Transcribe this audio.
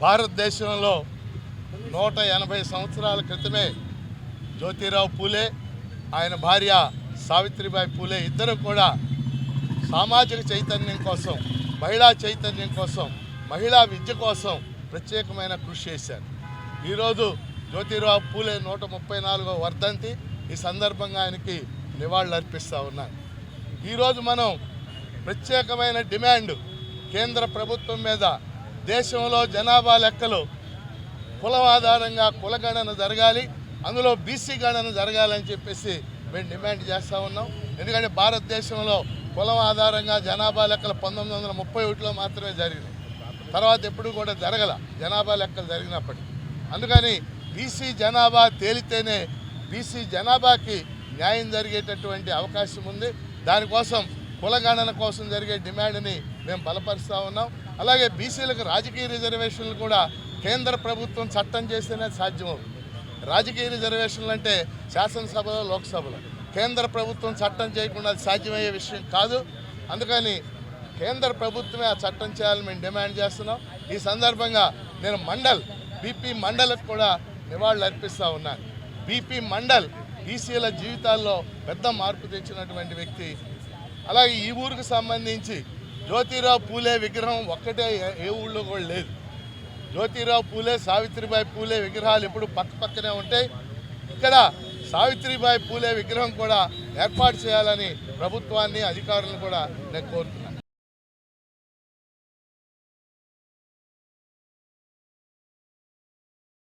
భారతదేశంలో 180 సంవత్సరాల క్రితమే జ్యోతిరావు పూలే ఆయన భార్య సావిత్రిబాయి పూలే ఇద్దరు కూడా సామాజిక చైతన్యం కోసం, మహిళా చైతన్యం కోసం, మహిళా విద్య కోసం ప్రత్యేకమైన కృషి చేశారు. ఈరోజు జ్యోతిరావు పూలే 134వ వర్ధంతి. ఈ సందర్భంగా ఆయనకి నివాళులు అర్పిస్తూ ఉన్నాను. ఈరోజు మనం ప్రత్యేకమైన డిమాండ్ కేంద్ర ప్రభుత్వం మీద, దేశంలో జనాభా లెక్కలు కులం ఆధారంగా కులగణన జరగాలి, అందులో బీసీ గణన జరగాలని చెప్పేసి మేము డిమాండ్ చేస్తూ ఉన్నాం. ఎందుకంటే భారతదేశంలో కులం ఆధారంగా జనాభా లెక్కలు 1931లో మాత్రమే జరిగినాయి. తర్వాత ఎప్పుడు కూడా జరగల జనాభా లెక్కలు జరిగినప్పటికీ. అందుకని బీసీ జనాభా తేలితేనే బీసీ జనాభాకి న్యాయం జరిగేటటువంటి అవకాశం ఉంది. దానికోసం కులగణన కోసం జరిగే డిమాండ్ని మేము బలపరుస్తూ ఉన్నాం. అలాగే బీసీలకు రాజకీయ రిజర్వేషన్లు కూడా కేంద్ర ప్రభుత్వం చట్టం చేస్తేనే సాధ్యమవుతుంది. రాజకీయ రిజర్వేషన్లు అంటే శాసనసభలో, లోక్సభలో. కేంద్ర ప్రభుత్వం చట్టం చేయకుండా అది సాధ్యమయ్యే విషయం కాదు. అందుకని కేంద్ర ప్రభుత్వమే ఆ చట్టం చేయాలని మేము డిమాండ్ చేస్తున్నాం. ఈ సందర్భంగా నేను బీపీ మండల్కి కూడా నివాళులు అర్పిస్తూ ఉన్నాను. బీపీ మండల్ బీసీల జీవితాల్లో పెద్ద మార్పు తెచ్చినటువంటి వ్యక్తి. అలాగే ఈ ఊరికి సంబంధించి జ్యోతిరావు పూలే విగ్రహం ఒక్కటే ఏ ఊళ్ళో కూడా లేదు. జ్యోతిరావు పూలే, సావిత్రిబాయి పూలే విగ్రహాలు ఎప్పుడు పక్కనే ఉంటాయి. ఇక్కడ సావిత్రిబాయి పూలే విగ్రహం కూడా ఏర్పాటు చేయాలని ప్రభుత్వాన్ని, అధికారులను కూడా నేను కోరుతున్నాను.